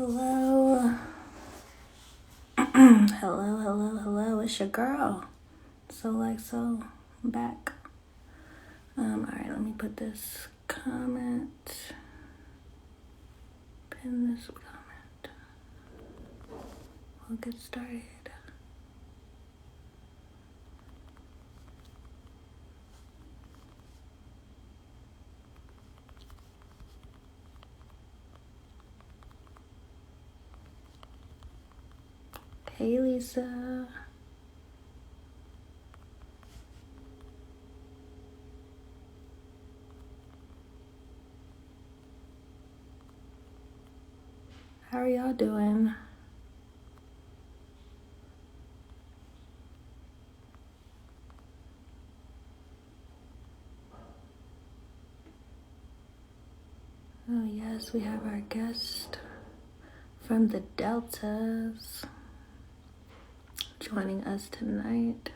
Hello. hello. It's your girl. SolLikeSoul. I'm back. Alright, let me put this comment. Pin this comment. We'll get started. Hey, Lisa. How are y'all doing? Oh, yes, we have our guest from the Deltas joining us tonight,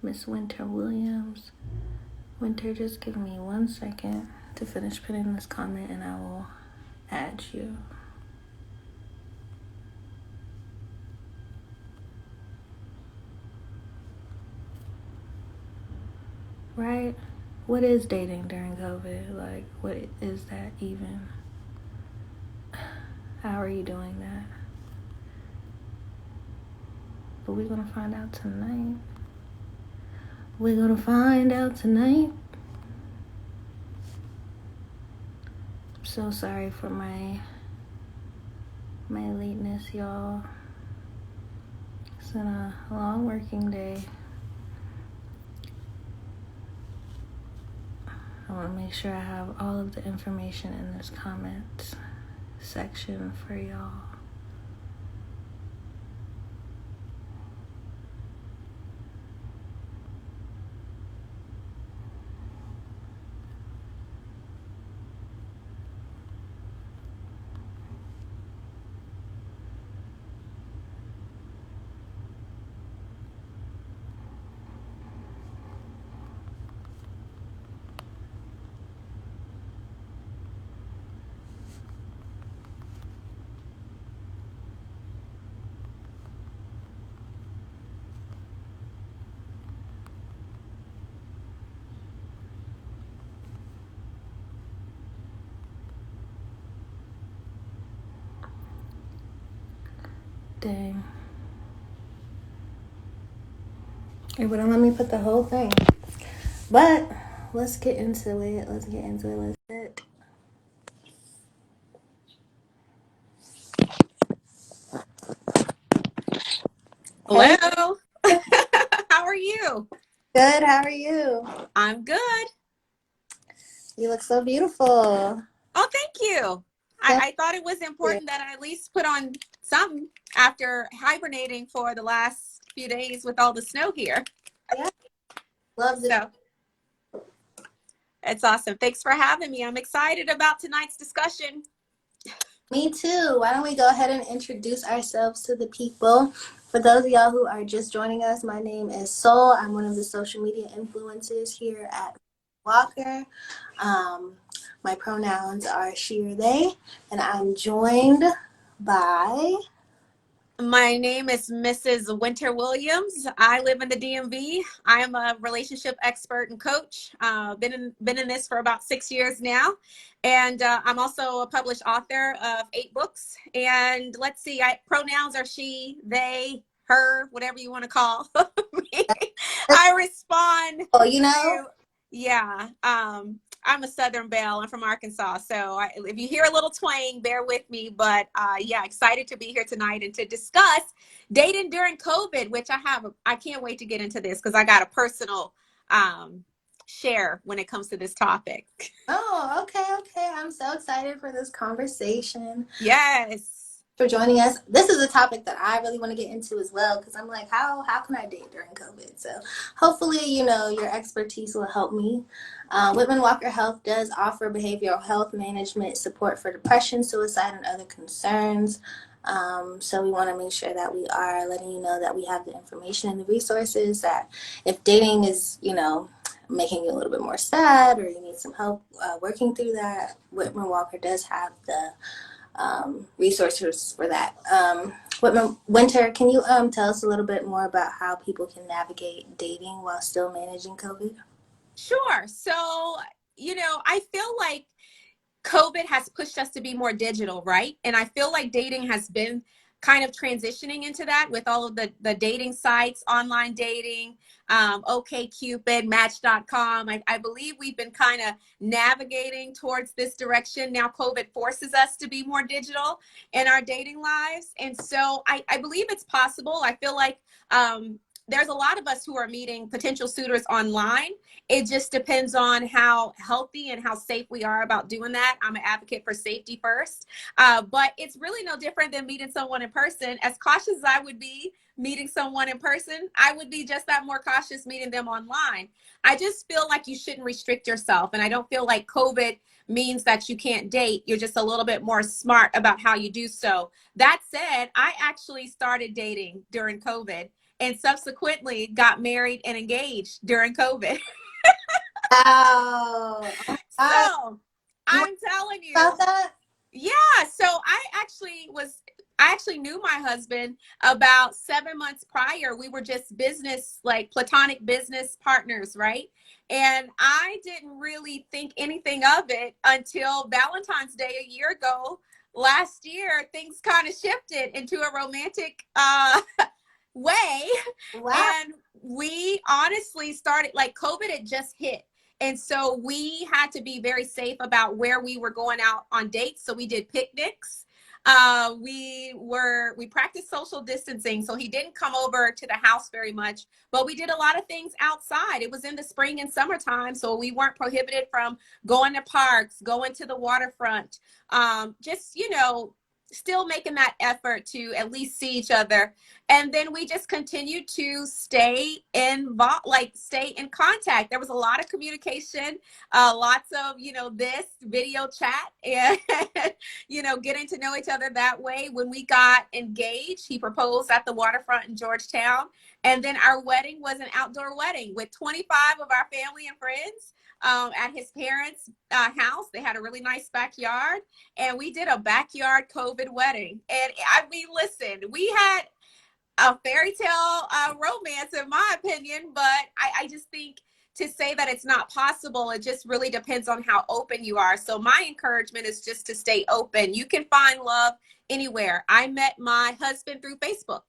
Miss Winter Williams. Winter, just give me 1 second to finish putting this comment and I will add you. Right? What is dating during COVID? Like, what is that even? How are you doing that? But we're gonna find out tonight. I'm so sorry for my lateness, y'all. It's been a long working day. I want to make sure I have all of the information in this comment section for y'all. Dang. It wouldn't let me put the whole thing. But let's get into it. Let's sit. Hey. Hello. How are you? Good. How are you? I'm good. You look so beautiful. Oh, thank you. I thought it was important that I at least put on something after hibernating for the last few days with all the snow here. Yeah. Love it. So it's awesome. Thanks for having me. I'm excited about tonight's discussion. Me too. Why don't we go ahead and introduce ourselves to the people? For those of y'all who are just joining us, my name is Soul. I'm one of the social media influencers here at Walker. My pronouns are she or they, and I'm joined by... My name is Mrs. Winter Williams. I live in the DMV. I am a relationship expert and coach. Been in this for about 6 years now. And I'm also a published author of 8 books. And let's see, pronouns are she, they, her, whatever you want to call me. I respond. Oh, you know? Yeah. I'm a Southern belle. I'm from Arkansas. So if you hear a little twang, bear with me. But yeah, excited to be here tonight and to discuss dating during COVID, which I can't wait to get into this because I got a personal share when it comes to this topic. Oh, okay. I'm so excited for this conversation. Yes. For joining us. This is a topic that I really want to get into as well because I'm like, how can I date during COVID? So hopefully, your expertise will help me. Whitman-Walker Health does offer behavioral health management support for depression, suicide, and other concerns. So we want to make sure that we are letting you know that we have the information and the resources that if dating is, making you a little bit more sad or you need some help working through that, Whitman-Walker does have the resources for that. Winter, can you tell us a little bit more about how people can navigate dating while still managing COVID? Sure. So, I feel like COVID has pushed us to be more digital, right? And I feel like dating has been kind of transitioning into that with all of the dating sites, online dating, OkCupid, Match.com. I believe we've been kind of navigating towards this direction. Now COVID forces us to be more digital in our dating lives. And so I believe it's possible. I feel like there's a lot of us who are meeting potential suitors online. It just depends on how healthy and how safe we are about doing that. I'm an advocate for safety first, but it's really no different than meeting someone in person. As cautious as I would be meeting someone in person, I would be just that more cautious meeting them online. I just feel like you shouldn't restrict yourself. And I don't feel like COVID means that you can't date. You're just a little bit more smart about how you do so. That said, I actually started dating during COVID and subsequently got married and engaged during COVID. Wow. Oh my God. So You want I'm telling to talk you, about that? yeah. So I actually knew my husband about 7 months prior. We were just business, like platonic business partners, right? And I didn't really think anything of it until Valentine's Day a year ago. Last year, things kind of shifted into a romantic way. Wow. And we honestly started, like, COVID had just hit. And so we had to be very safe about where we were going out on dates. So we did picnics. We practiced social distancing. So he didn't come over to the house very much, but we did a lot of things outside. It was in the spring and summertime. So we weren't prohibited from going to parks, going to the waterfront, just, still making that effort to at least see each other. And then we just continued to stay involved, like stay in contact. There was a lot of communication, lots of, this video chat and, getting to know each other that way. When we got engaged, he proposed at the waterfront in Georgetown. And then our wedding was an outdoor wedding with 25 of our family and friends at his parents' house. They had a really nice backyard, and we did a backyard COVID wedding. And I mean, listen, we had a fairy tale romance, in my opinion, but I just think to say that it's not possible, it just really depends on how open you are. So my encouragement is just to stay open. You can find love anywhere. I met my husband through Facebook.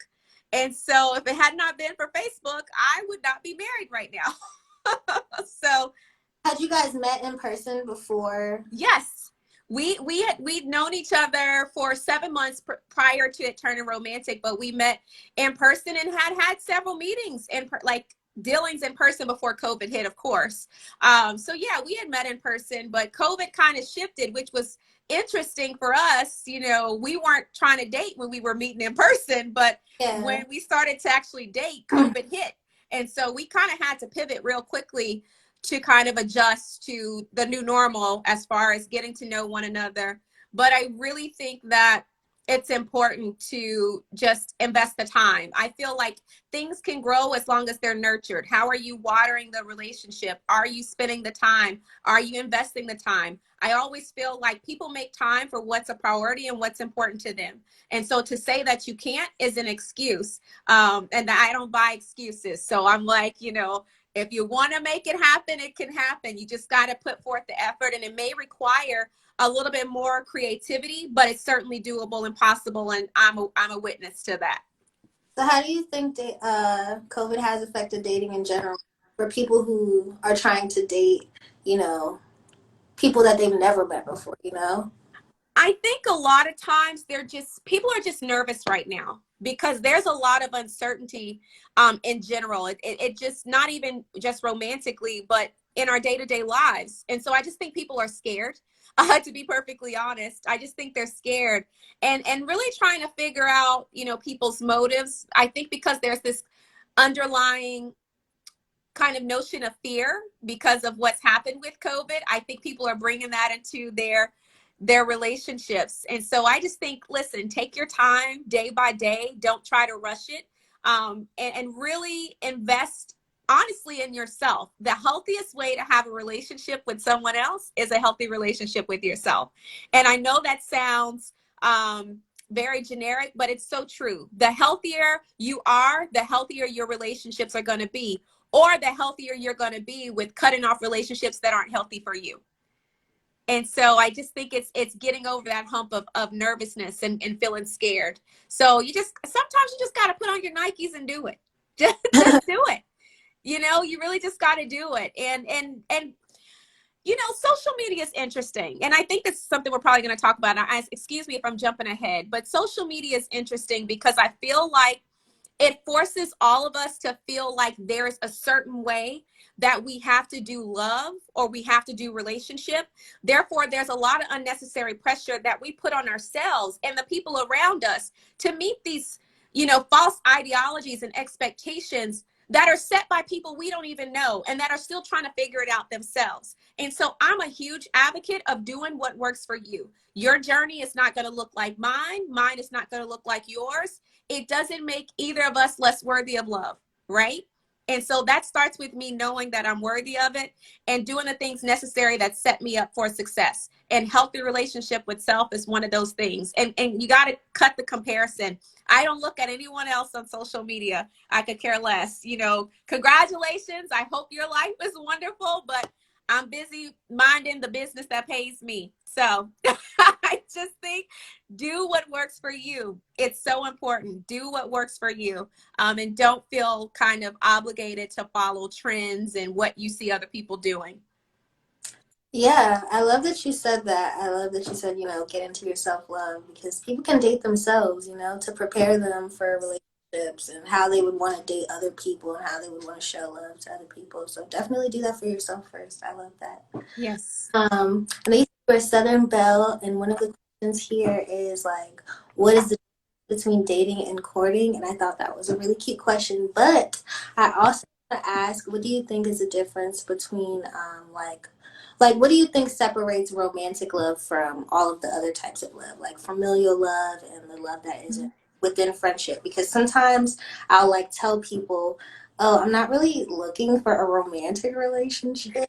And so if it had not been for Facebook, I would not be married right now. So Had you guys met in person before? yes, we'd known each other for 7 months prior to it turning romantic, but we met in person and had several meetings and like dealings in person before COVID hit, of course. So yeah, we had met in person, but COVID kind of shifted, which was interesting for us. We weren't trying to date when we were meeting in person, but Yeah. when we started to actually date, COVID hit. And so we kind of had to pivot real quickly to kind of adjust to the new normal as far as getting to know one another. But I really think that it's important to just invest the time. I feel like things can grow as long as they're nurtured. How are you watering the relationship? Are you spending the time? Are you investing the time? I always feel like people make time for what's a priority and what's important to them. And so to say that you can't is an excuse. And I don't buy excuses. So I'm like, if you want to make it happen, it can happen. You just got to put forth the effort, and it may require a little bit more creativity, but it's certainly doable and possible. And I'm a witness to that. So how do you think COVID has affected dating in general for people who are trying to date, you know, people that they've never met before? I think a lot of times people are just nervous right now because there's a lot of uncertainty in general. It just not even just romantically, but in our day-to-day lives. And so I just think people are scared. To be perfectly honest, I just think they're scared and really trying to figure out, people's motives. I think because there's this underlying kind of notion of fear because of what's happened with COVID. I think people are bringing that into their relationships. And so I just think, listen, take your time day by day. Don't try to rush it. And really invest honestly in yourself. The healthiest way to have a relationship with someone else is a healthy relationship with yourself. And I know that sounds very generic, but it's so true. The healthier you are, the healthier your relationships are going to be, or the healthier you're going to be with cutting off relationships that aren't healthy for you. And so I just think it's getting over that hump of nervousness and feeling scared. So sometimes you just got to put on your Nikes and do it. Just do it. You really just got to do it. And social media is interesting. And I think this is something we're probably going to talk about. Excuse me if I'm jumping ahead, but social media is interesting because I feel like it forces all of us to feel like there's a certain way that we have to do love or we have to do relationship. Therefore, there's a lot of unnecessary pressure that we put on ourselves and the people around us to meet these, false ideologies and expectations that are set by people we don't even know and that are still trying to figure it out themselves. And so I'm a huge advocate of doing what works for you. Your journey is not going to look like mine. Mine is not going to look like yours. It doesn't make either of us less worthy of love, right? And so that starts with me knowing that I'm worthy of it and doing the things necessary that set me up for success. And healthy relationship with self is one of those things. And you got to cut the comparison. I don't look at anyone else on social media. I could care less. Congratulations. I hope your life is wonderful, but I'm busy minding the business that pays me. So I just think do what works for you. It's so important. Do what works for you. And don't feel kind of obligated to follow trends and what you see other people doing. Yeah, I love that you said that. I love that you said, get into your self-love because people can date themselves, to prepare them for relationships and how they would want to date other people and how they would want to show love to other people. So definitely do that for yourself first. I love that. Yes. I know you were Southern Belle, and one of the questions here is like, what is the difference between dating and courting? And I thought that was a really cute question. But I also want to ask, what do you think is the difference between like what do you think separates romantic love from all of the other types of love, like familial love and the love that isn't within friendship? Because sometimes I'll like tell people, oh, I'm not really looking for a romantic relationship.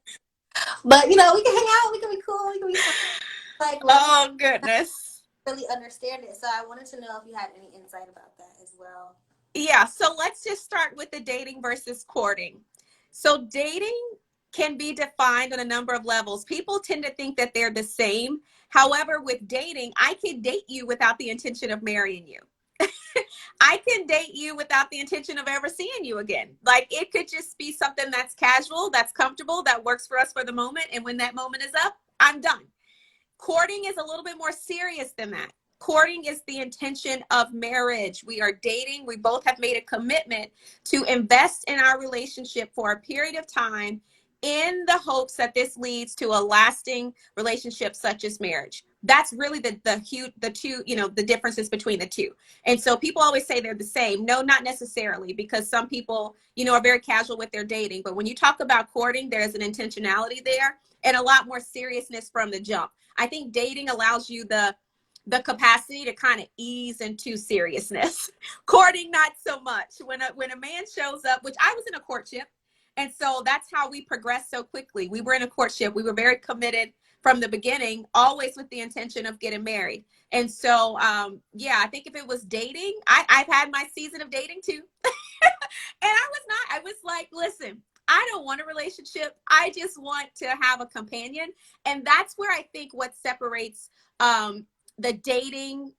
But we can hang out, we can be cool, we can be friends. Like, let me Oh, goodness. really understand it. So I wanted to know if you had any insight about that as well. Yeah. So let's just start with the dating versus courting. So dating can be defined on a number of levels. People tend to think that they're the same. However, with dating, I can date you without the intention of marrying you. I can date you without the intention of ever seeing you again. Like it could just be something that's casual, that's comfortable, that works for us for the moment. And when that moment is up, I'm done. Courting is a little bit more serious than that. Courting is the intention of marriage. We are dating. We both have made a commitment to invest in our relationship for a period of time in the hopes that this leads to a lasting relationship such as marriage. That's really the differences between the two. And so people always say they're the same. No, not necessarily, because some people, are very casual with their dating. But when you talk about courting, there's an intentionality there and a lot more seriousness from the jump. I think dating allows you the capacity to kind of ease into seriousness. Courting, not so much. When a man shows up, which I was in a courtship, and so that's how we progressed so quickly. We were in a courtship. We were very committed from the beginning, always with the intention of getting married. And so, I think if it was dating, I've had my season of dating too. And I was like, listen, I don't want a relationship. I just want to have a companion. And that's where I think what separates the dating,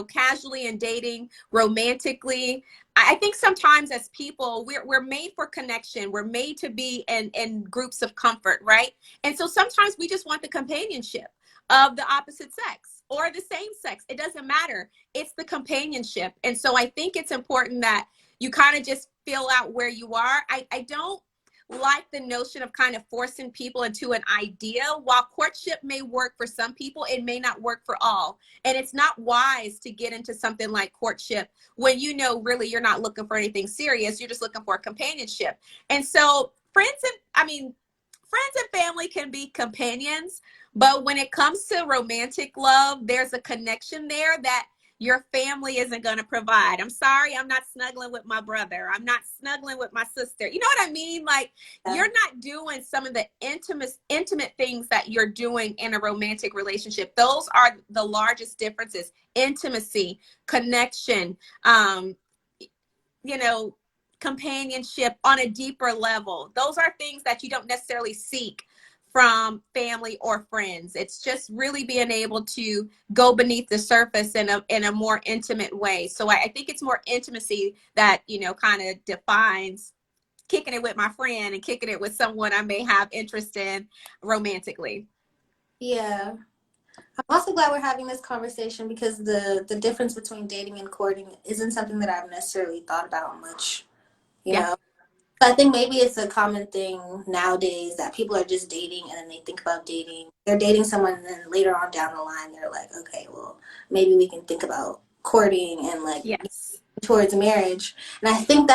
casually and dating romantically. I think sometimes as people, we're made for connection. We're made to be in groups of comfort, right? And so sometimes we just want the companionship of the opposite sex or the same sex. It doesn't matter. It's the companionship. And so I think it's important that you kind of just feel out where you are. I don't like the notion of kind of forcing people into an idea. While courtship may work for some people, it may not work for all. And it's not wise to get into something like courtship when really you're not looking for anything serious. You're just looking for a companionship. And so friends and family can be companions, but when it comes to romantic love, there's a connection there that your family isn't going to provide. I'm sorry, I'm not snuggling with my brother. I'm not snuggling with my sister. You know what I mean? Like, Yeah. you're not doing some of the intimate things that you're doing in a romantic relationship. Those are the largest differences: intimacy, connection, you know, companionship on a deeper level. Those are things that you don't necessarily seek from family or friends. It's just really being able to go beneath the surface in a more intimate way. So I think it's more intimacy that, you know, kind of defines kicking it with my friend and kicking it with someone I may have interest in romantically. Yeah. I'm also glad we're having this conversation because the difference between dating and courting isn't something that I've necessarily thought about much, you Yeah. know. I think maybe it's a common thing nowadays that people are just dating and then they think about dating. They're dating someone and then later on down the line they're like, okay, well, maybe we can think about courting and like Yes. towards marriage. And I think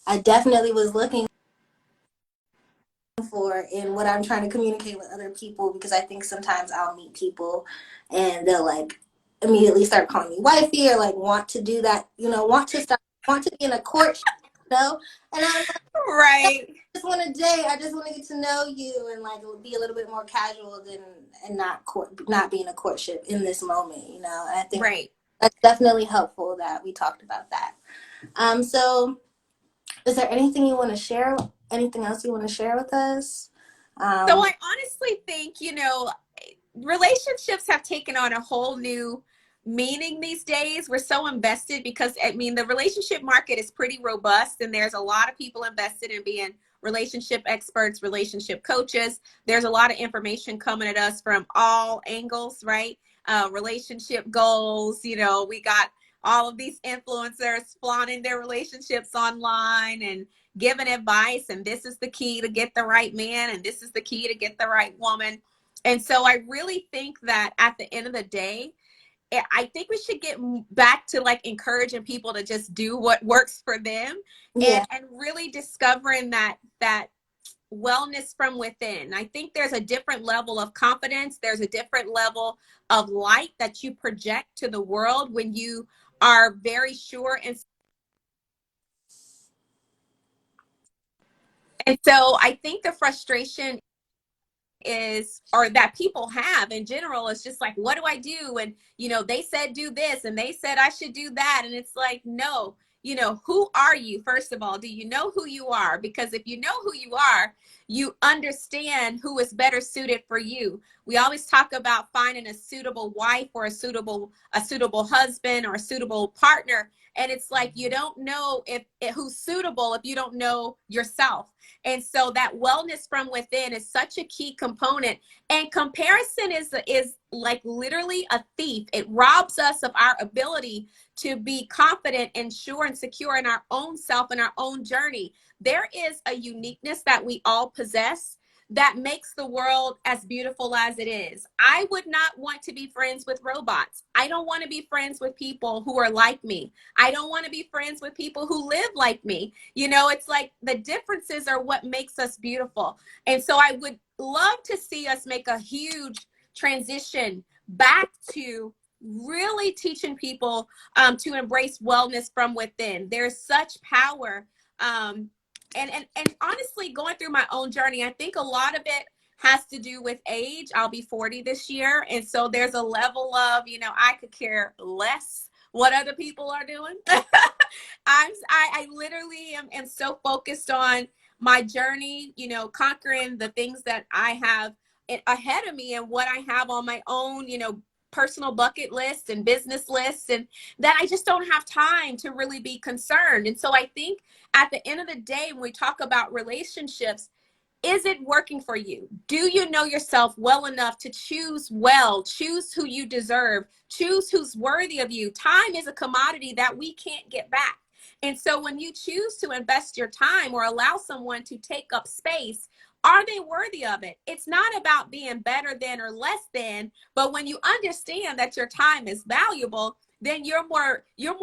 I definitely was looking for in what I'm trying to communicate with other people, because I think sometimes I'll meet people and they'll like immediately start calling me wifey or like want to do that, want to be in a courtship, and I'm like, I Right. just want to date. I just want to get to know you and like be a little bit more casual than and not be in a courtship in this moment, And I think Right. that's definitely helpful that we talked about that. So is there anything you want to share? Anything else you want to share with us? So Um, I honestly think, you know, relationships have taken on a whole new meaning these days. We're so invested because, I mean, the relationship market is pretty robust and there's a lot of people invested in being relationship experts, relationship coaches. There's a lot of information coming at us from all angles, right? Relationship goals, you know, we got all of these influencers flaunting their relationships online and giving advice, and this is the key to get the right man, and this is the key to get the right woman. And so I really think that at the end of the day, I think we should get back to like encouraging people to just do what works for them, yeah, and really discovering that wellness from within. I think there's a different level of confidence. There's a different level of light that you project to the world when you are very sure. And so I think the frustration is, or that people have in general, is just like, what do I do? And, you know, they said do this and they said I should do that. And it's like, no, you know, who are you? First of all, do you know who you are? Because if you know who you are, you understand who is better suited for you. We always talk about finding a suitable wife or a suitable husband or a suitable partner. And it's like, you don't know if who's suitable if you don't know yourself. And so that wellness from within is such a key component. And comparison is like literally a thief. It robs us of our ability to be confident and sure and secure in our own self and our own journey. There is a uniqueness that we all possess that makes the world as beautiful as it is. I would not want to be friends with robots. I don't want to be friends with people who are like me. I don't want to be friends with people who live like me. You know, it's like the differences are what makes us beautiful. And so I would love to see us make a huge transition back to really teaching people to embrace wellness from within. There's such power. And honestly, going through my own journey, I think a lot of it has to do with age. I'll be 40 this year. And so there's a level of, you know, I could care less what other people are doing. I literally am so focused on my journey, you know, conquering the things that I have ahead of me and what I have on my own, you know, personal bucket lists and business lists, and that I just don't have time to really be concerned. And so I think at the end of the day, when we talk about relationships, is it working for you? Do you know yourself well enough to choose well, choose who you deserve, choose who's worthy of you? Time is a commodity that we can't get back. And so when you choose to invest your time or allow someone to take up space, are they worthy of it? It's not about being better than or less than, but when you understand that your time is valuable, then you're more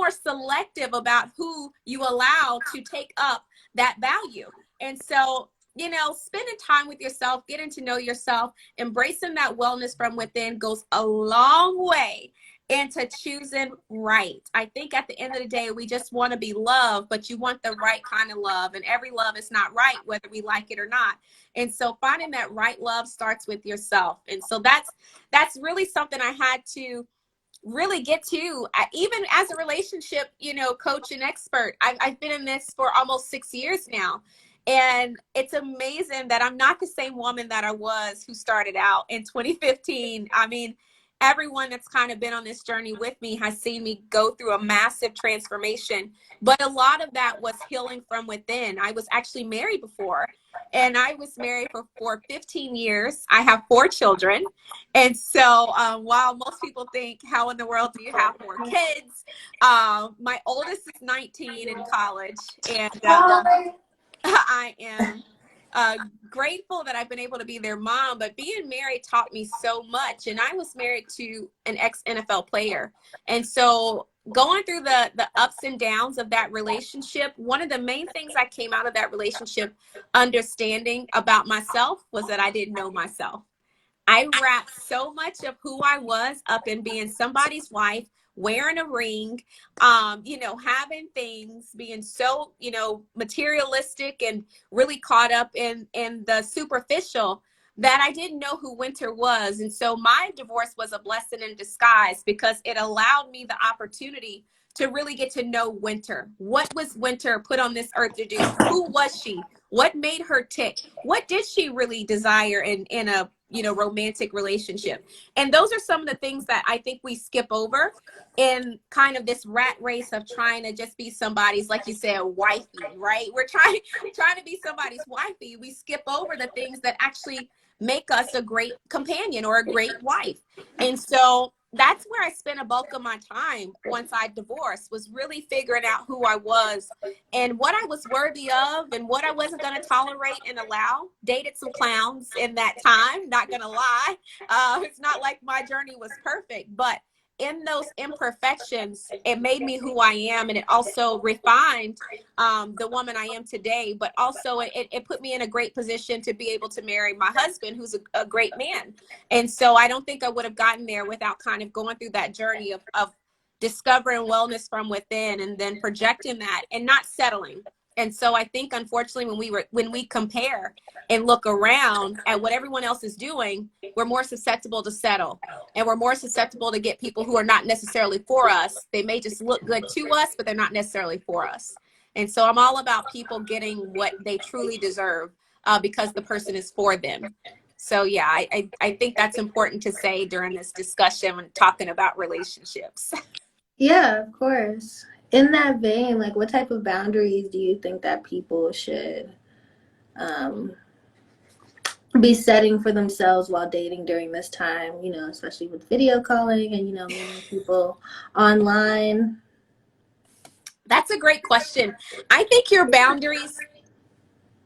selective about who you allow to take up that value. And so, you know, spending time with yourself, getting to know yourself, embracing that wellness from within goes a long way and to choosing right. I think at the end of the day, we just want to be loved, but you want the right kind of love. And every love is not right, whether we like it or not. And so finding that right love starts with yourself. And so that's really something I had to really get to, even as a relationship, coach and expert. I've been in this for almost 6 years now. And it's amazing that I'm not the same woman that I was who started out in 2015. I mean, everyone that's kind of been on this journey with me has seen me go through a massive transformation. But a lot of that was healing from within. I was actually married before, and I was married for 15 years. I have 4 children. And so while most people think, how in the world do you have 4 kids? My oldest is 19 in college, and Hi. I am grateful that I've been able to be their mom, but being married taught me so much. And I was married to an ex-NFL player. And so going through the ups and downs of that relationship, one of the main things I came out of that relationship understanding about myself was that I didn't know myself. I wrapped so much of who I was up in being somebody's wife, wearing a ring, having things, being so, materialistic and really caught up in the superficial, that I didn't know who Winter was. And so my divorce was a blessing in disguise, because it allowed me the opportunity to really get to know Winter. What was Winter put on this earth to do? Who was she? What made her tick? What did she really desire in a romantic relationship? And those are some of the things that I think we skip over in kind of this rat race of trying to just be somebody's, like you said, wifey, right? We're trying to be somebody's wifey. We skip over the things that actually make us a great companion or a great wife. And so that's where I spent a bulk of my time once I divorced, was really figuring out who I was and what I was worthy of and what I wasn't going to tolerate and allow. Dated some clowns in that time, not going to lie. It's not like my journey was perfect, but in those imperfections, it made me who I am. And it also refined the woman I am today. But also it put me in a great position to be able to marry my husband, who's a great man. And so I don't think I would have gotten there without kind of going through that journey of discovering wellness from within and then projecting that and not settling. And so I think, unfortunately, when we compare and look around at what everyone else is doing, we're more susceptible to settle, and we're more susceptible to get people who are not necessarily for us. They may just look good to us, but they're not necessarily for us. And so I'm all about people getting what they truly deserve because the person is for them. So yeah, I think that's important to say during this discussion when talking about relationships. Yeah, of course. In that vein, like, what type of boundaries do you think that people should um, be setting for themselves while dating during this time, especially with video calling and, meeting people online? That's a great question. I think your boundaries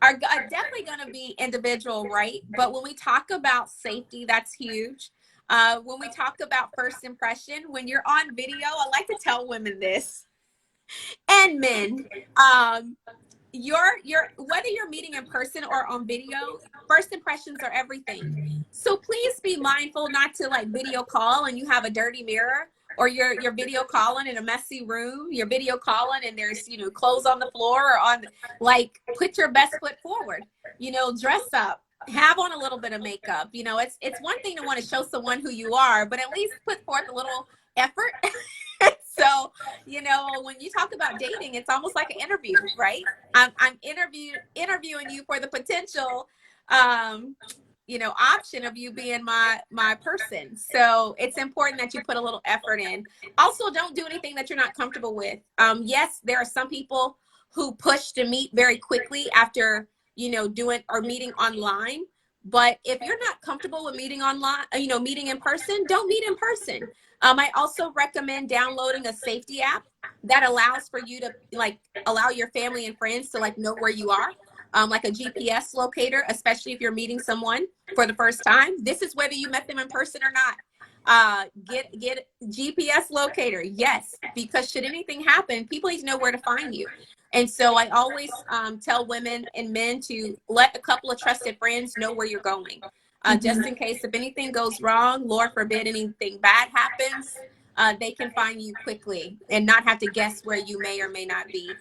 are definitely going to be individual, right? But when we talk about safety, that's huge. When we talk about first impression, when you're on video, I like to tell women this, and men, your whether you're meeting in person or on video, first impressions are everything. So please be mindful not to like video call and you have a dirty mirror, or you're video calling in a messy room, you're video calling and there's clothes on the floor, or on, like, put your best foot forward, dress up, have on a little bit of makeup. It's one thing to want to show someone who you are, but at least put forth a little effort. So, when you talk about dating, it's almost like an interview, right? I'm interviewing you for the potential, option of you being my person. So it's important that you put a little effort in. Also, don't do anything that you're not comfortable with. Yes, there are some people who push to meet very quickly after, doing or meeting online. But if you're not comfortable with meeting online, meeting in person, don't meet in person. I also recommend downloading a safety app that allows for you to allow your family and friends to know where you are. Like a GPS locator, especially if you're meeting someone for the first time. This is whether you met them in person or not. Get GPS locator, yes, because should anything happen, people need to know where to find you. And so I always tell women and men to let a couple of trusted friends know where you're going, just in case if anything goes wrong, Lord forbid anything bad happens. they can find you quickly and not have to guess where you may or may not be.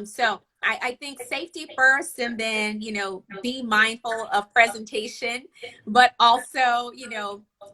So I think safety first, and then, be mindful of presentation, but also,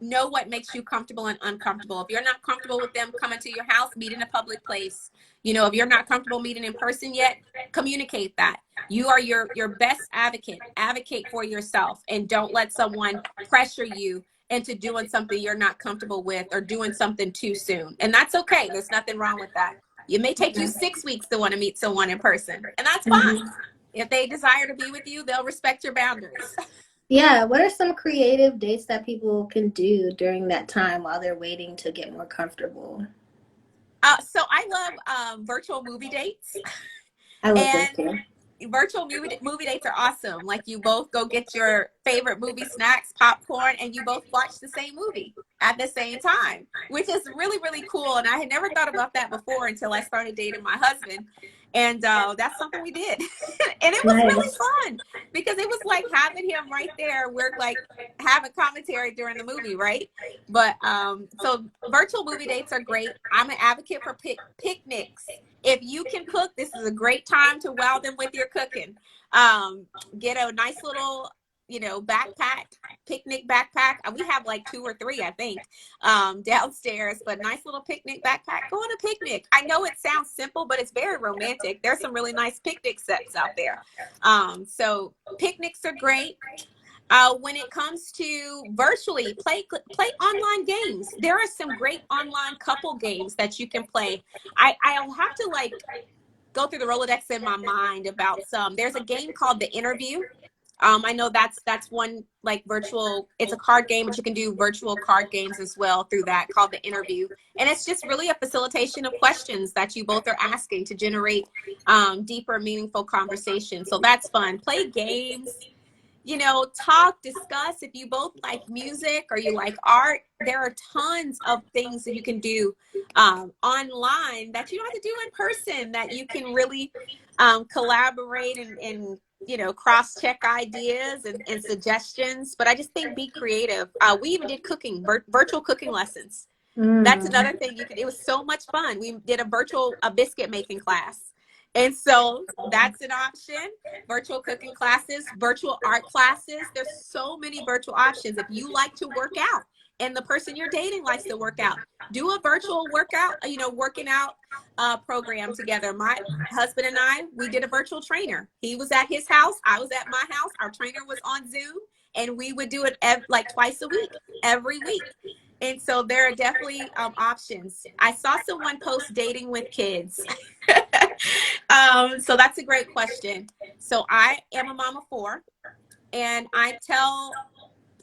know what makes you comfortable and uncomfortable. If you're not comfortable with them coming to your house, meet in a public place. If you're not comfortable meeting in person yet, communicate that. You are your best advocate. Advocate for yourself, and don't let someone pressure you into doing something you're not comfortable with, or doing something too soon. And that's okay. There's nothing wrong with that. It may take you 6 weeks to want to meet someone in person, and that's fine. Mhm. If they desire to be with you, they'll respect your boundaries. Yeah, what are some creative dates that people can do during that time while they're waiting to get more comfortable? So I love virtual movie dates. I love those And too. virtual movie dates are awesome. Like, you both go get your favorite movie snacks, popcorn, and you both watch the same movie at the same time, which is really, really cool. And I had never thought about that before until I started dating my husband. And that's something we did. And it was really Nice. fun, because it was like having him right there. We're like having commentary during the movie, right? But so virtual movie dates are great. I'm an advocate for picnics. If you can cook, this is a great time to wow them with your cooking. Get a nice little, backpack, picnic backpack. We have like 2 or 3, I think, downstairs, but nice little picnic backpack. Go on a picnic. I know it sounds simple, but it's very romantic. There's some really nice picnic sets out there. So picnics are great. When it comes to virtually, play online games. There are some great online couple games that you can play. I'll have to like go through the Rolodex in my mind about some. There's a game called The Interview. I know that's one, like, virtual. It's a card game, but you can do virtual card games as well through that, called The Interview. And it's just really a facilitation of questions that you both are asking to generate deeper, meaningful conversation. So that's fun. Play games, talk, discuss. If you both like music or you like art, there are tons of things that you can do online that you don't have to do in person, that you can really collaborate and cross-check ideas and suggestions. But I just think, be creative. We even did cooking, virtual cooking lessons. That's Mm. another thing you could. It was so much fun. We did a biscuit making class. And so that's an option. Virtual cooking classes, virtual art classes. There's so many virtual options. If you like to work out and the person you're dating likes to work out, do a virtual workout, working out program together. My husband and I, we did a virtual trainer. He was at his house. I was at my house. Our trainer was on Zoom, and we would do it like twice a week, every week. And so there are definitely options. I saw someone post dating with kids. So that's a great question. So I am a mom of 4, and I tell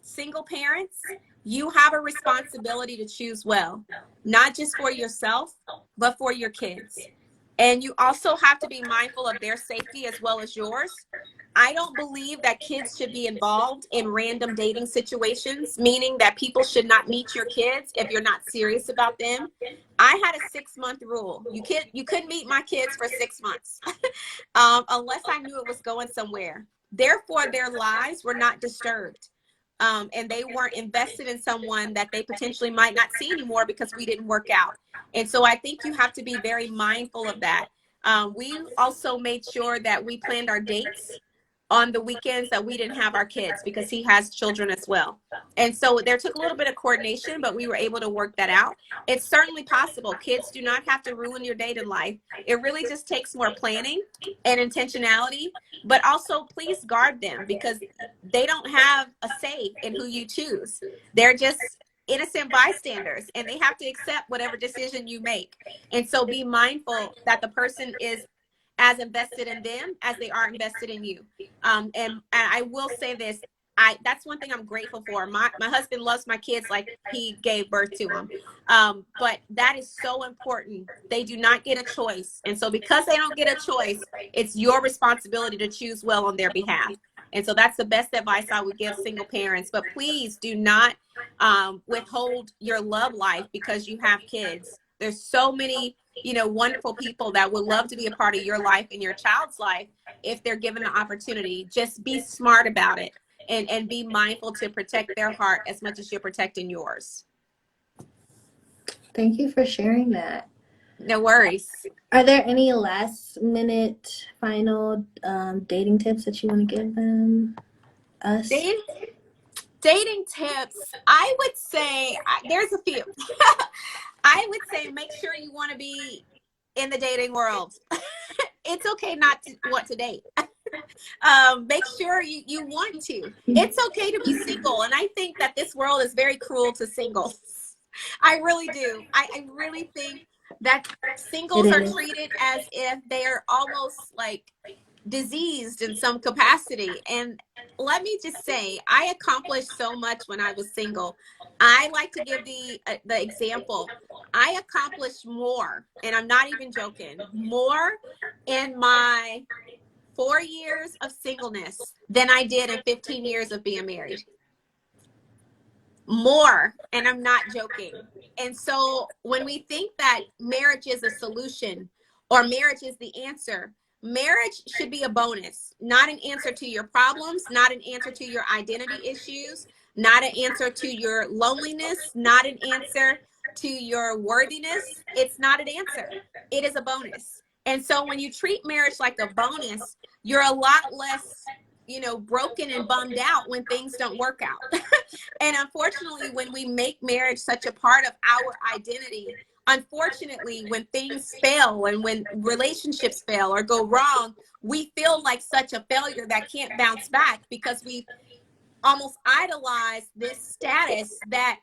single parents, you have a responsibility to choose well, not just for yourself, but for your kids. And you also have to be mindful of their safety as well as yours. I don't believe that kids should be involved in random dating situations, meaning that people should not meet your kids if you're not serious about them. I had a 6-month rule. You couldn't meet my kids for 6 months unless I knew it was going somewhere. Therefore, their lives were not disturbed. And they weren't invested in someone that they potentially might not see anymore because we didn't work out. And so I think you have to be very mindful of that. We also made sure that we planned our dates on the weekends that we didn't have our kids, because he has children as well. And so there took a little bit of coordination, but we were able to work that out. It's certainly possible. Kids do not have to ruin your dating life. It really just takes more planning and intentionality, but also please guard them, because they don't have a say in who you choose. They're just innocent bystanders, and they have to accept whatever decision you make. And so be mindful that the person is as invested in them as they are invested in you. And I will say this, that's one thing I'm grateful for. My husband loves my kids like he gave birth to them. But that is so important. They do not get a choice. And so because they don't get a choice, it's your responsibility to choose well on their behalf. And so that's the best advice I would give single parents. But please do not withhold your love life because you have kids. There's so many, wonderful people that would love to be a part of your life and your child's life if they're given the opportunity. Just be smart about it, and be mindful to protect their heart as much as you're protecting yours. Thank you for sharing that. No worries. Are there any last minute final dating tips that you want to give them, us? Dating, dating tips. I would say there's a few. I would say make sure you want to be in the dating world. It's okay not to want to date. Make sure you want to. It's okay to be single. And I think that this world is very cruel to singles. I really do. I really think that It singles are is. treated as if they're almost like diseased in some capacity. And let me just say, I accomplished so much when I was single. I like to give the example. I accomplished more, and I'm not even joking, more in my 4 years of singleness than I did in 15 years of being married. More, and I'm not joking. And so when we think that marriage is a solution or marriage is the answer, marriage should be a bonus, not an answer to your problems, not an answer to your identity issues, not an answer to your loneliness, not an answer to your worthiness. It's not an answer. It is a bonus. And so when you treat marriage like a bonus, you're a lot less, broken and bummed out when things don't work out. And unfortunately, when we make marriage such a part of our identity, unfortunately, when things fail and when relationships fail or go wrong, we feel like such a failure that can't bounce back because we almost idolize this status that,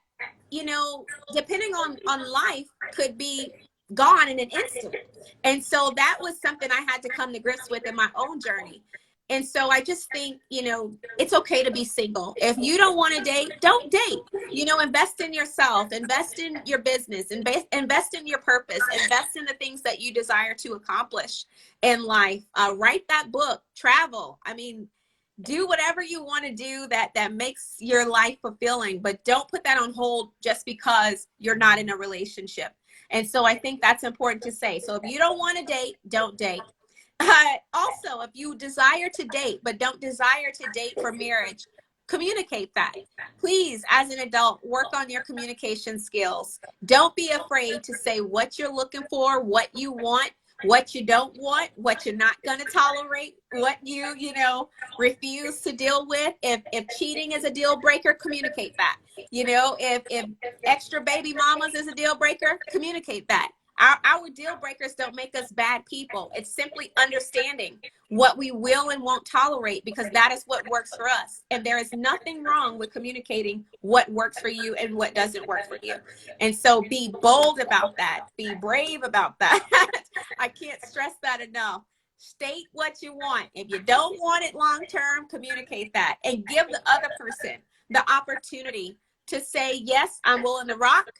depending on life, could be gone in an instant. And so that was something I had to come to grips with in my own journey. And so I just think, it's okay to be single. If you don't want to date, don't date. Invest in yourself, invest in your business, invest in your purpose, invest in the things that you desire to accomplish in life. Write that book, travel. I mean, do whatever you want to do that makes your life fulfilling, but don't put that on hold just because you're not in a relationship. And so I think that's important to say. So if you don't want to date, don't date. Also, if you desire to date, but don't desire to date for marriage, communicate that. Please, as an adult, work on your communication skills. Don't be afraid to say what you're looking for, what you want, what you don't want, what you're not going to tolerate, what you refuse to deal with. If cheating is a deal breaker, communicate that. If extra baby mamas is a deal breaker, communicate that. Our deal breakers don't make us bad people. It's simply understanding what we will and won't tolerate, because that is what works for us. And there is nothing wrong with communicating what works for you and what doesn't work for you. And so be bold about that. Be brave about that. I can't stress that enough. State what you want. If you don't want it long term, communicate that and give the other person the opportunity to say, yes, I'm willing to rock.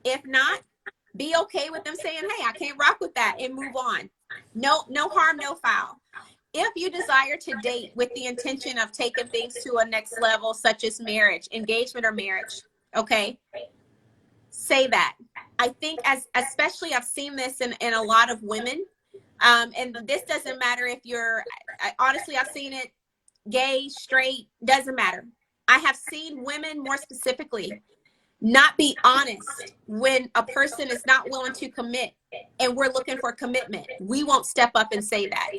If not, be okay with them saying, hey, I can't rock with that, and move on. No harm, no foul. If you desire to date with the intention of taking things to a next level, such as marriage, engagement, or marriage, okay, say that. I think especially I've seen this in a lot of women. And this doesn't matter if honestly, I've seen it gay, straight, doesn't matter. I have seen women more specifically not be honest when a person is not willing to commit and we're looking for commitment. We won't step up and say that.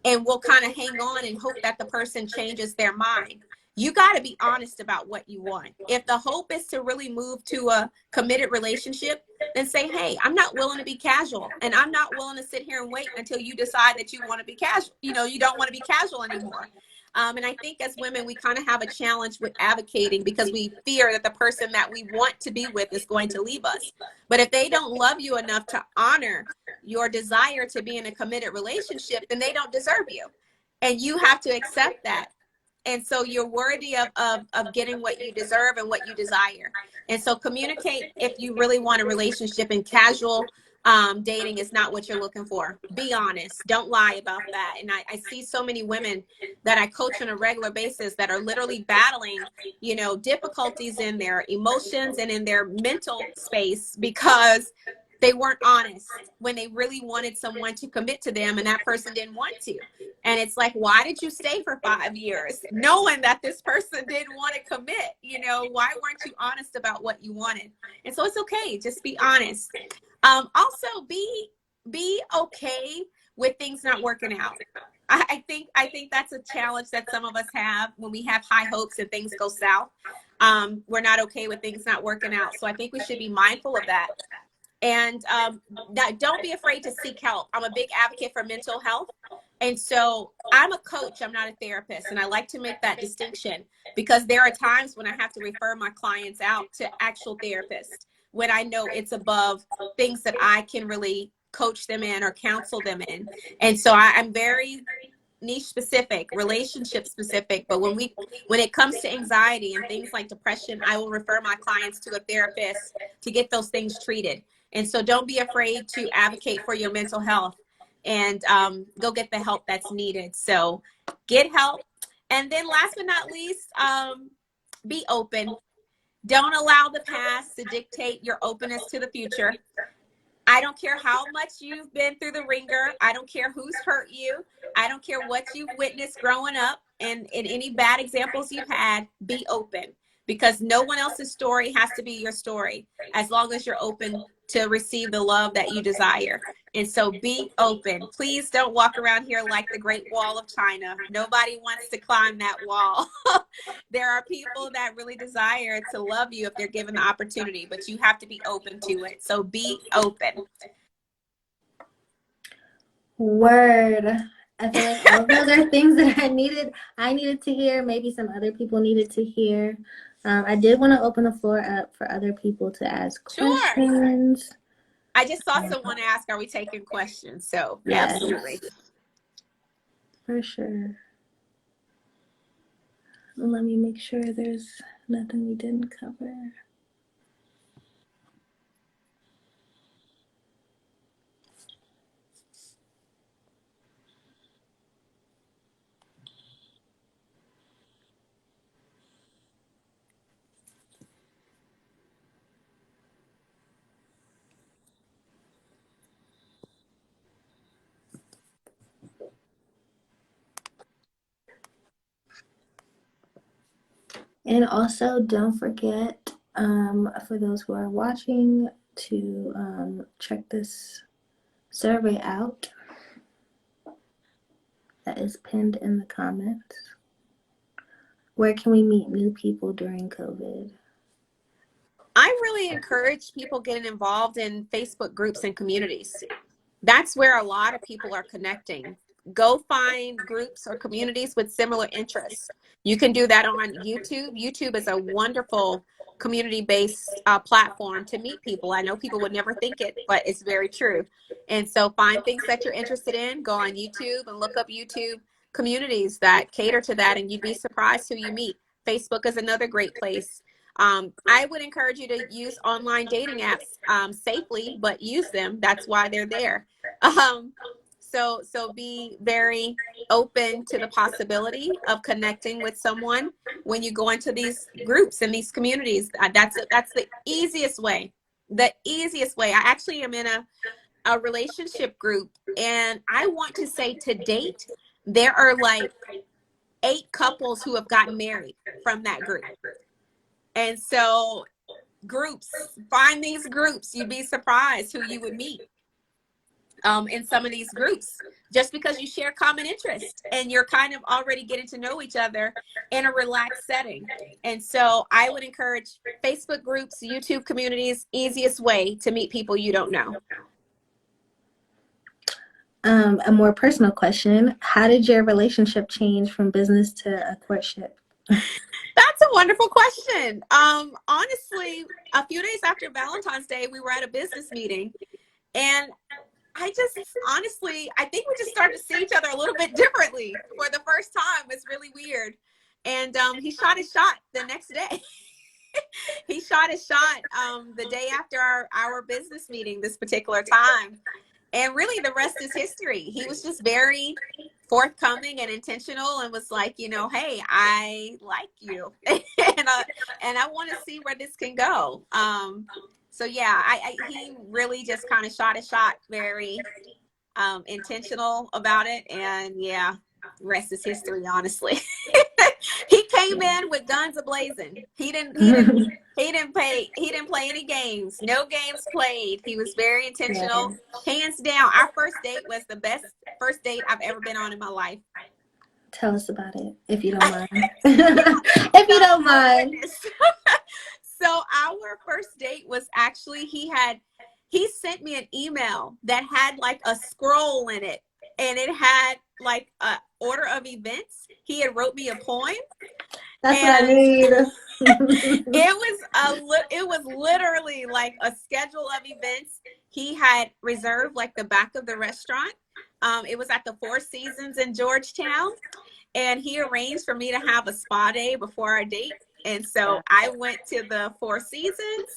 And we'll kind of hang on and hope that the person changes their mind. You got to be honest about what you want. If the hope is to really move to a committed relationship, then say, hey, I'm not willing to be casual, and I'm not willing to sit here and wait until you decide that you want to be casual. You don't want to be casual anymore. And I think as women, we kind of have a challenge with advocating because we fear that the person that we want to be with is going to leave us. But if they don't love you enough to honor your desire to be in a committed relationship, then they don't deserve you. And you have to accept that. And so you're worthy of getting what you deserve and what you desire. And so communicate if you really want a relationship, and casual dating is not what you're looking for. Be honest. Don't lie about that. And I see so many women that I coach on a regular basis that are literally battling, difficulties in their emotions and in their mental space because they weren't honest when they really wanted someone to commit to them and that person didn't want to. And it's like, why did you stay for 5 years knowing that this person didn't want to commit? You know, why weren't you honest about what you wanted? And so it's okay. Just be honest. Also be okay with things not working out. I think that's a challenge that some of us have when we have high hopes and things go south. We're not okay with things not working out. So I think we should be mindful of that. And don't be afraid to seek help. I'm a big advocate for mental health. And so I'm a coach, I'm not a therapist. And I like to make that distinction because there are times when I have to refer my clients out to actual therapists when I know it's above things that I can really coach them in or counsel them in. And so I'm very niche specific, relationship specific. But when it comes to anxiety and things like depression, I will refer my clients to a therapist to get those things treated. And so don't be afraid to advocate for your mental health and go get the help that's needed. So get help. And then last but not least, be open. Don't allow the past to dictate your openness to the future. I don't care how much you've been through the ringer. I don't care who's hurt you. I don't care what you've witnessed growing up and in any bad examples you've had. Be open because no one else's story has to be your story as long as you're open to receive the love that you desire. And so be open. Please don't walk around here like the Great Wall of China. Nobody wants to climb that wall. There are people that really desire to love you if they're given the opportunity, but you have to be open to it. So be open. Word. I feel like all of those are things that I needed to hear. Maybe some other people needed to hear. I did want to open the floor up for other people to ask questions. Sure. I just saw someone ask, are we taking questions? So yes, absolutely. For sure. Let me make sure there's nothing we didn't cover. And also, don't forget, for those who are watching, to check this survey out that is pinned in the comments. Where can we meet new people during COVID? I really encourage people getting involved in Facebook groups and communities. That's where a lot of people are connecting. Go find groups or communities with similar interests. You can do that on YouTube. YouTube is a wonderful community-based platform to meet people. I know people would never think it, but it's very true. And so find things that you're interested in, go on YouTube and look up YouTube communities that cater to that, and you'd be surprised who you meet. Facebook is another great place. I would encourage you to use online dating apps safely, but use them. That's why they're there. So be very open to the possibility of connecting with someone when you go into these groups and these communities. That's the easiest way. The easiest way. I actually am in a relationship group, and I want to say to date, there are like 8 couples who have gotten married from that group. And so groups, find these groups. You'd be surprised who you would meet in some of these groups, just because you share common interests and you're kind of already getting to know each other in a relaxed setting. And so I would encourage Facebook groups, YouTube communities, easiest way to meet people you don't know. A more personal question. How did your relationship change from business to a courtship? That's a wonderful question. Honestly, a few days after Valentine's Day, we were at a business meeting, and I think we just started to see each other a little bit differently for the first time. It's really weird. And he shot his shot the next day. He shot his shot the day after our business meeting this particular time. And really the rest is history. He was just very forthcoming and intentional and was like, hey, I like you. and I want to see where this can go. So yeah, he really just kind of shot a shot, very intentional about it, and yeah, rest is history, honestly. He came in with guns a-blazing. He didn't play any games. No games played. He was very Yeah. intentional. Hands down, our first date was the best first date I've ever been on in my life. Tell us about it, if you don't mind. If you don't Oh mind. goodness. So our first date was actually he sent me an email that had like a scroll in it, and it had like a order of events. He had wrote me a poem, That's what I and need. it was literally like a schedule of events. He had reserved like the back of the restaurant. It was at the Four Seasons in Georgetown, and he arranged for me to have a spa day before our date. And so I went to the Four Seasons,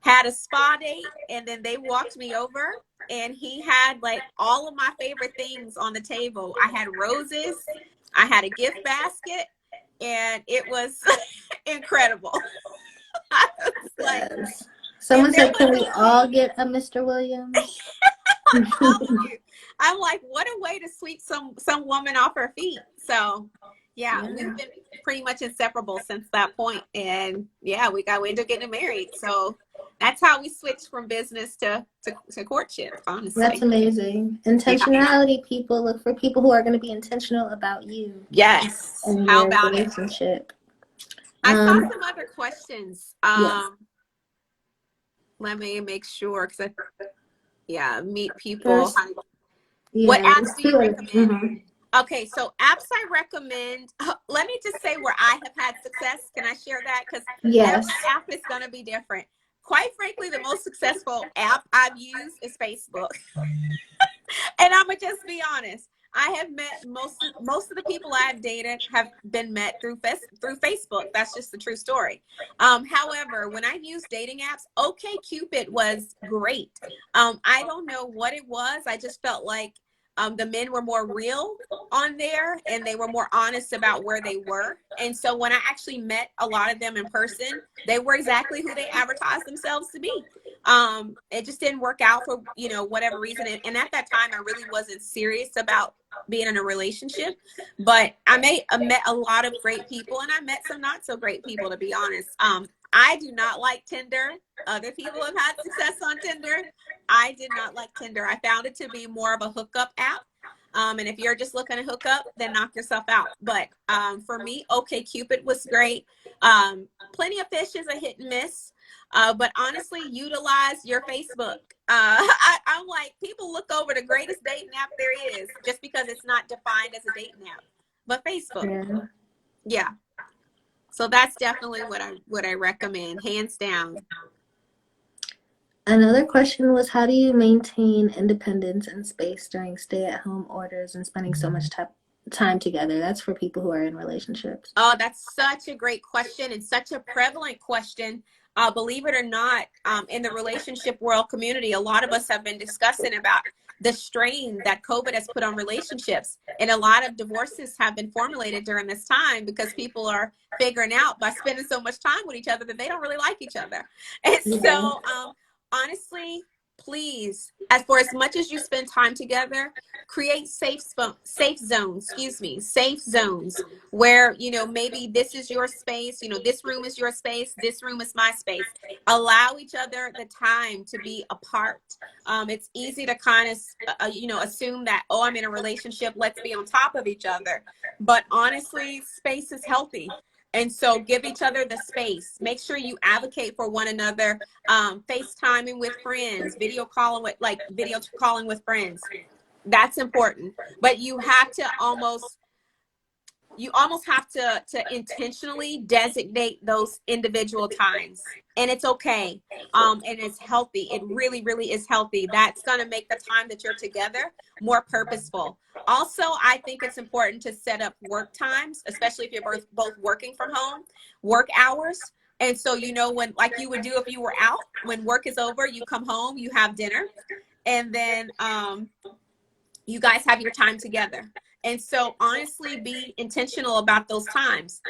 had a spa date, and then they walked me over, and he had like all of my favorite things on the table. I had roses, I had a gift basket, and it was incredible. I was like, Yes. and Someone there said, was can we all get a Mr. Williams? I'm telling you, I'm like, what a way to sweep some woman off her feet. So yeah, Yeah. we've been pretty much inseparable since that point. And yeah, we ended up getting married. So that's how we switched from business to courtship, That's honestly. amazing. Yeah. Intentionality, people. Look for people who are going to be intentional about you Yes. and How your about it? relationship. I saw some other questions. Yes. Let me make sure because meet people. There's, What yeah, apps there's do you two. recommend? Okay, so apps I recommend, let me just say where I have had success. Can I share that? Because Yes. every app is going to be different. Quite frankly, the most successful app I've used is Facebook. And I'm going to just be honest. I have met most of the people I've dated have been met through Facebook. That's just the true story. However, when I used dating apps, OkCupid was great. I don't know what it was. I just felt like the men were more real on there, and they were more honest about where they were. And so when I actually met a lot of them in person, they were exactly who they advertised themselves to be. It just didn't work out for whatever reason, and at that time I really wasn't serious about being in a relationship. But I met a lot of great people, and I met some not so great people, to be honest. I do not like Tinder. Other people have had success on Tinder. I did not like Tinder. I found it to be more of a hookup app. And if you're just looking to hook up, then knock yourself out. But for me, OkCupid was great. Plenty of Fish is a hit and miss. But honestly, utilize your Facebook. I'm like, people look over the greatest dating app there is just because it's not defined as a dating app. But Facebook, yeah. So that's definitely what I recommend, hands down. Another question was, how do you maintain independence and space during stay-at-home orders and spending so much time together? That's for people who are in relationships. Oh, that's such a great question, and such a prevalent question. Believe it or not, in the relationship world community, a lot of us have been discussing about the strain that COVID has put on relationships. And a lot of divorces have been formulated during this time because people are figuring out by spending so much time with each other that they don't really like each other. And Yeah. so, honestly, please, as much as you spend time together, create safe zones, safe zones where, maybe this is your space, this room is your space, this room is my space. Allow each other the time to be apart. It's easy to kind of, assume that, oh, I'm in a relationship, let's be on top of each other. But honestly, space is healthy. And so give each other the space. Make sure you advocate for one another. FaceTiming with friends, video calling with friends. That's important. But you almost have to intentionally designate those individual times, and it's okay. And it's healthy. It really, really is healthy. That's going to make the time that you're together more purposeful. Also, I think it's important to set up work times, especially if you're both working from home, work hours. And so, when, like you would do if you were out, when work is over, you come home, you have dinner, and then you guys have your time together. And so honestly, be intentional about those times.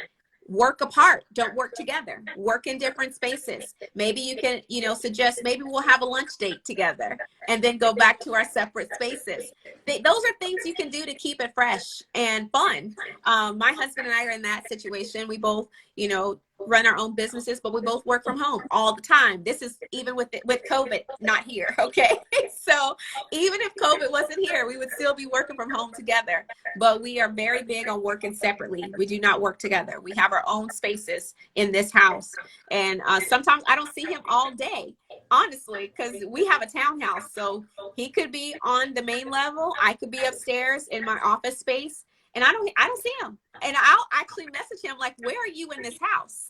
work apart, don't work together, work in different spaces. Maybe you can, you know, suggest maybe we'll have a lunch date together and then go back to our separate spaces. Those are things you can do to keep it fresh and fun. My husband and I are in that situation. We both, you know, run our own businesses, but we both work from home all the time. This is even with COVID not here. Okay. So even if COVID wasn't here, we would still be working from home together, but we are very big on working separately. We do not work together. We have our own spaces in this house. And sometimes I don't see him all day, honestly, because we have a townhouse. So he could be on the main level. I could be upstairs in my office space, and I don't see him. And I'll actually message him like, where are you in this house?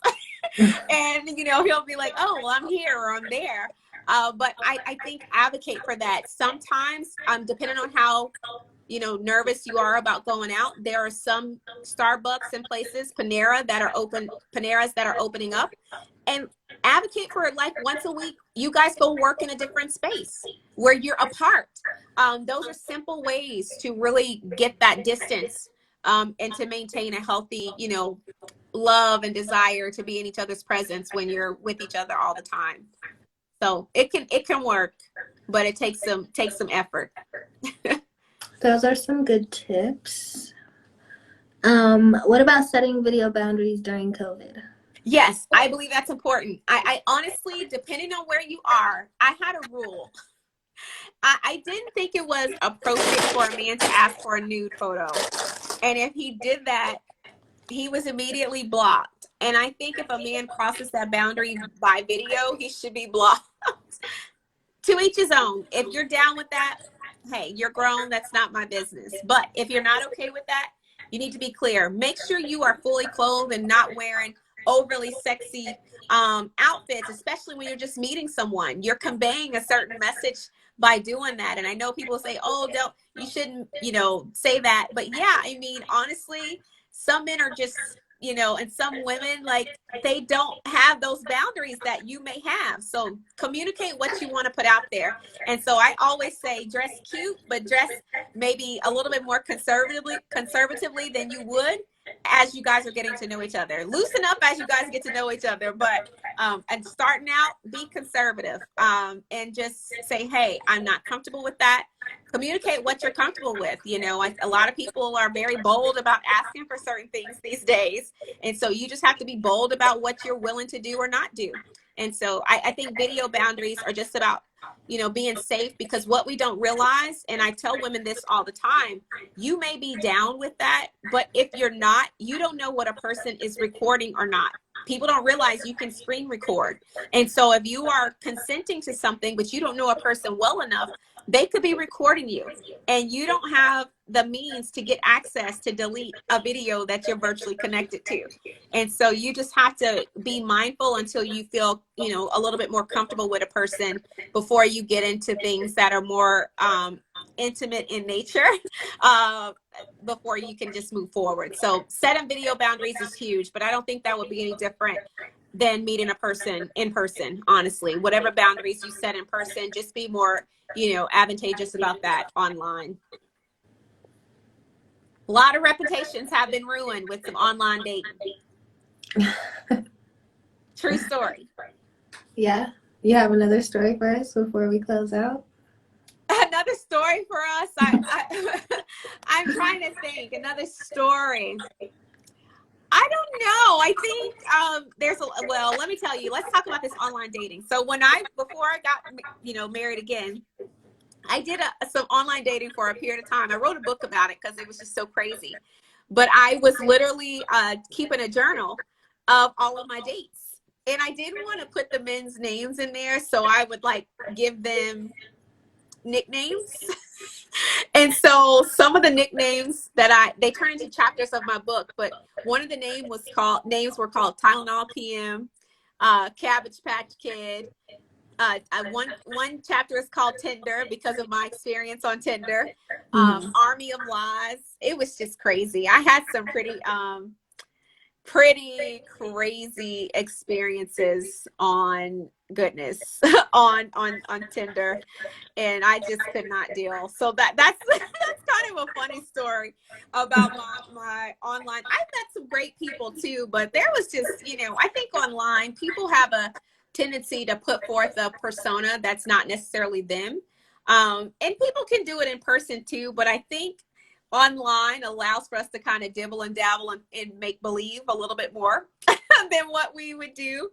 And, you know, he'll be like, oh, well, I'm here or I'm there. But I think advocate for that. Sometimes, depending on how, you know, nervous you are about going out, there are some Starbucks and places, Paneras that are opening up, and advocate for it. Like once a week, you guys go work in a different space where you're apart. Those are simple ways to really get that distance, and to maintain a healthy, you know, love and desire to be in each other's presence when you're with each other all the time. So it can work, but it takes some effort. Those are some good tips. What about setting video boundaries during COVID? Yes, I believe that's important. I honestly, depending on where you are, I had a rule. I didn't think it was appropriate for a man to ask for a nude photo. And if he did that, he was immediately blocked. And I think if a man crosses that boundary by video, he should be blocked. To each his own. If you're down with that, hey, you're grown. That's not my business. But if you're not okay with that, you need to be clear. Make sure you are fully clothed and not wearing overly sexy outfits, especially when you're just meeting someone. You're conveying a certain message by doing that. And I know people say, oh, you shouldn't, you know, say that. But yeah, I mean, honestly, some men are just, you know, and some women, like, they don't have those boundaries that you may have. So communicate what you want to put out there. And so I always say dress cute, but dress maybe a little bit more conservatively than you would as you guys are getting to know each other. Loosen up as you guys get to know each other, but and starting out, be conservative, and just say, hey, I'm not comfortable with that. Communicate what you're comfortable with. You know, a lot of people are very bold about asking for certain things these days. And so you just have to be bold about what you're willing to do or not do. And so I think video boundaries are just about, you know, being safe, because what we don't realize, and I tell women this all the time, you may be down with that, but if you're not, you don't know what a person is recording or not. People don't realize you can screen record. And so if you are consenting to something, but you don't know a person well enough, they could be recording you, and you don't have the means to get access to delete a video that you're virtually connected to. And so you just have to be mindful until you feel, you know, a little bit more comfortable with a person before you get into things that are more intimate in nature, before you can just move forward. So setting video boundaries is huge, but I don't think that would be any different than meeting a person in person. Honestly, whatever boundaries you set in person, just be more, you know, advantageous about that online. A lot of reputations have been ruined with some online dating. True story. Yeah. You have another story for us before we close out? Another story for us? I'm trying to think. Another story. I don't know. I think well, let me tell you, let's talk about this online dating. So before I got, you know, married again, I did some online dating for a period of time. I wrote a book about it because it was just so crazy. But I was literally keeping a journal of all of my dates. And I didn't want to put the men's names in there, so I would like give them nicknames. And so some of the nicknames they turn into chapters of my book, but one of the names were called Tylenol PM, Cabbage Patch Kid. One chapter is called Tinder because of my experience on Tinder. Army of Lies. It was just crazy. I had some pretty crazy experiences on goodness on Tinder, and I just could not deal. So that's that's kind of a funny story about my online. I've met some great people too, but there was just, I think online people have a tendency to put forth a persona that's not necessarily them. And people can do it in person too, but I think online allows for us to kind of dibble and dabble and make believe a little bit more than what we would do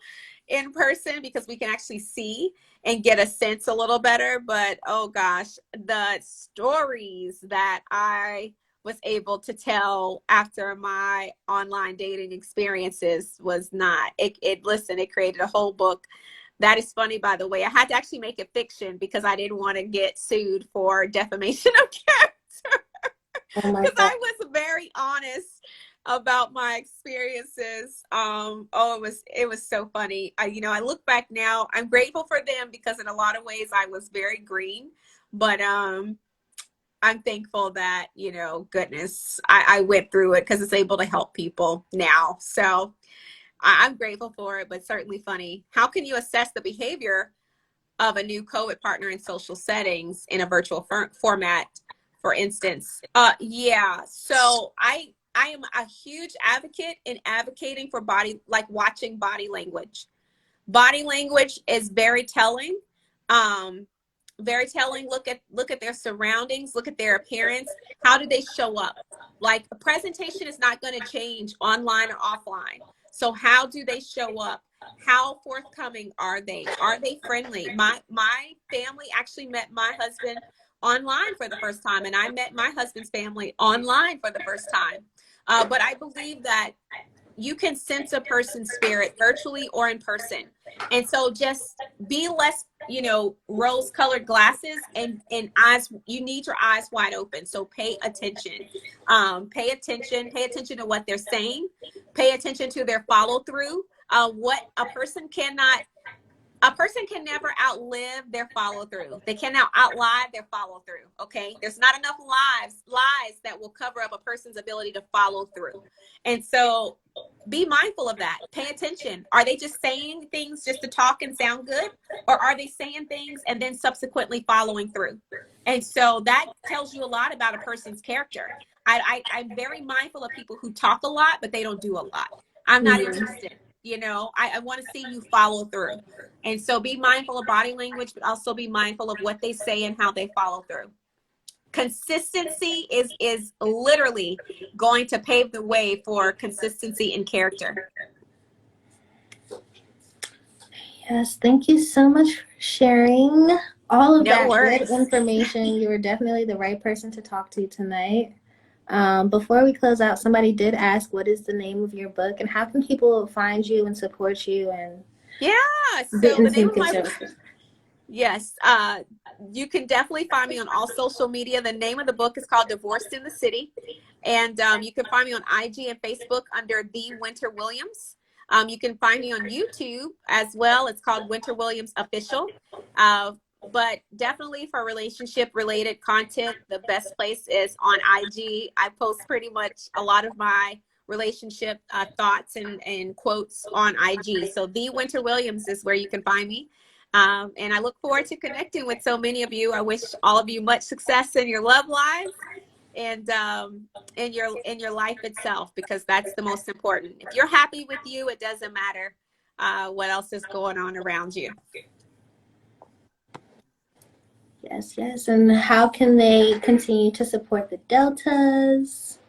in person, because we can actually see and get a sense a little better. But oh gosh, the stories that I was able to tell after my online dating experiences was not listen, it created a whole book. That is funny, by the way. I had to actually make it fiction because I didn't want to get sued for defamation of character. Oh my Because God. I was very honest about my experiences. It was so funny. I look back now, I'm grateful for them because in a lot of ways I was very green, but I'm thankful that, goodness, I went through it because it's able to help people now. So I'm grateful for it, but certainly funny. How can you assess the behavior of a new COVID partner in social settings in a virtual format, for instance? Yeah. So I am a huge advocate in advocating for watching body language. Body language is very telling. Very telling. Look at their surroundings, look at their appearance. How do they show up? Like, a presentation is not going to change online or offline. So how do they show up? How forthcoming are they? Are they friendly? My family actually met my husband online for the first time, and I met my husband's family online for the first time. But I believe that you can sense a person's spirit virtually or in person. And so just be less, rose colored glasses and eyes. You need your eyes wide open. So pay attention. Pay attention to what they're saying. Pay attention to their follow through. What a person can never outlive their follow through. They cannot outlive their follow through. Okay. There's not enough lies that will cover up a person's ability to follow through. And so be mindful of that. Pay attention. Are they just saying things just to talk and sound good? Or are they saying things and then subsequently following through? And so that tells you a lot about a person's character. I'm very mindful of people who talk a lot, but they don't do a lot. I'm not interested. I want to see you follow through. And so be mindful of body language, but also be mindful of what they say and how they follow through. Consistency is literally going to pave the way for consistency in character. Yes, thank you so much for sharing all of No that worries. good information. You were definitely the right person to talk to tonight. Before we close out, somebody did ask, what is the name of your book and how can people find you and support you and So the name of good my services? Yes, you can definitely find me on all social media. The name of the book is called Divorced in the City, and you can find me on IG and Facebook under The Winter Williams. You can find me on YouTube as well. It's called Winter Williams Official. But definitely for relationship related content, the best place is on IG. I post pretty much a lot of my relationship thoughts and quotes on IG. So The Winter Williams is where you can find me. And I look forward to connecting with so many of you. I wish all of you much success in your love lives and in your life itself, because that's the most important. If you're happy with you, it doesn't matter what else is going on around you. Yes. And how can they continue to support the Deltas?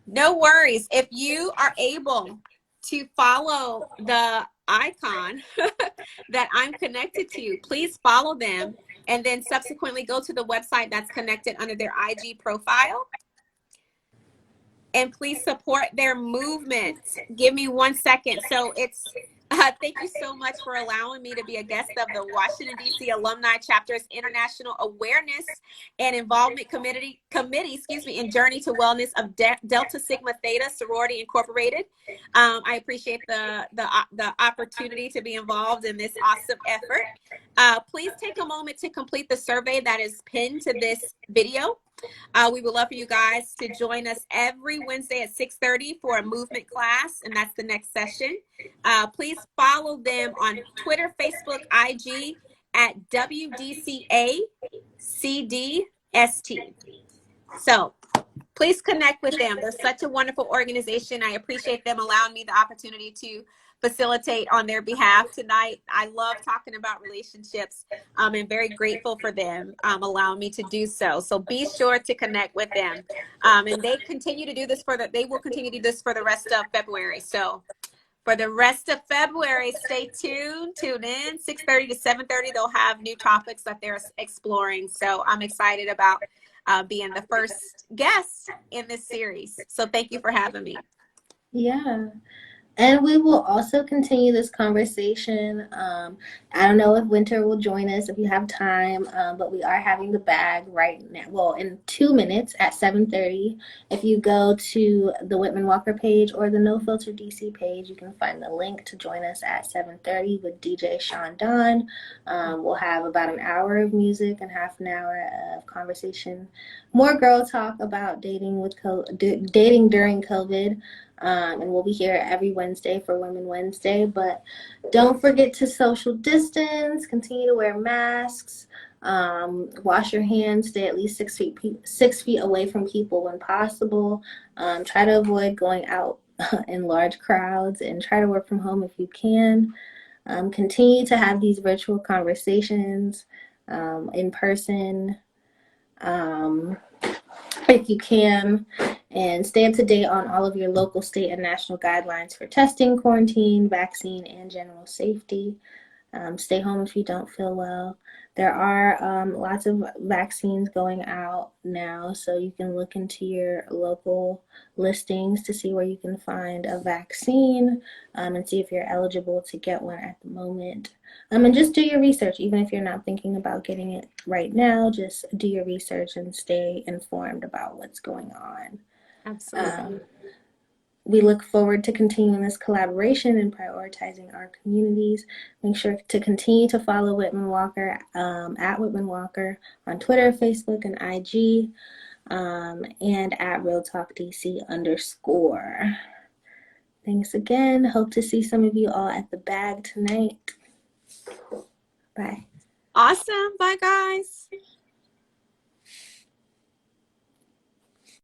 No worries. If you are able to follow the icon that I'm connected to, please follow them and then subsequently go to the website that's connected under their IG profile. And please support their movement. Give me 1 second. So thank you so much for allowing me to be a guest of the Washington, D.C. Alumni Chapter's International Awareness and Involvement Committee, in Journey to Wellness of Delta Sigma Theta Sorority Incorporated. I appreciate the opportunity to be involved in this awesome effort. Please take a moment to complete the survey that is pinned to this video. We would love for you guys to join us every Wednesday at 6:30 for a movement class, and that's the next session. Please follow them on Twitter, Facebook, IG at WDCA-CDST. So please connect with them. They're such a wonderful organization. I appreciate them allowing me the opportunity to facilitate on their behalf tonight. I love talking about relationships. And very grateful for them allowing me to do so. So be sure to connect with them. And they continue to do this they will continue to do this for the rest of February. So for the rest of February, stay tuned, tune in, 6:30 to 7:30. They'll have new topics that they're exploring. So I'm excited about being the first guest in this series. So thank you for having me. Yeah. And we will also continue this conversation. I don't know if Winter will join us if you have time, but we are having the bag right now. Well, in 2 minutes at 7:30. If you go to the Whitman-Walker page or the No Filter DC page, you can find the link to join us at 7:30 with DJ Sean Don. We'll have about an hour of music and half an hour of conversation. More girl talk about dating during COVID. And we'll be here every Wednesday for Women Wednesday. But don't forget to social distance, continue to wear masks, wash your hands, stay at least 6 feet away from people when possible. Try to avoid going out in large crowds and try to work from home if you can. Continue to have these virtual conversations in person. If you can, and stay up to date on all of your local, state, and national guidelines for testing, quarantine, vaccine, and general safety. Stay home if you don't feel well. There are lots of vaccines going out now, so you can look into your local listings to see where you can find a vaccine and see if you're eligible to get one at the moment. And just do your research, even if you're not thinking about getting it right now. Just do your research and stay informed about what's going on. Absolutely. We look forward to continuing this collaboration and prioritizing our communities. Make sure to continue to follow Whitman-Walker at Whitman-Walker on Twitter, Facebook, and IG, and at RealTalkDC_. Thanks again. Hope to see some of you all at the bag tonight. Bye. Awesome. Bye, guys.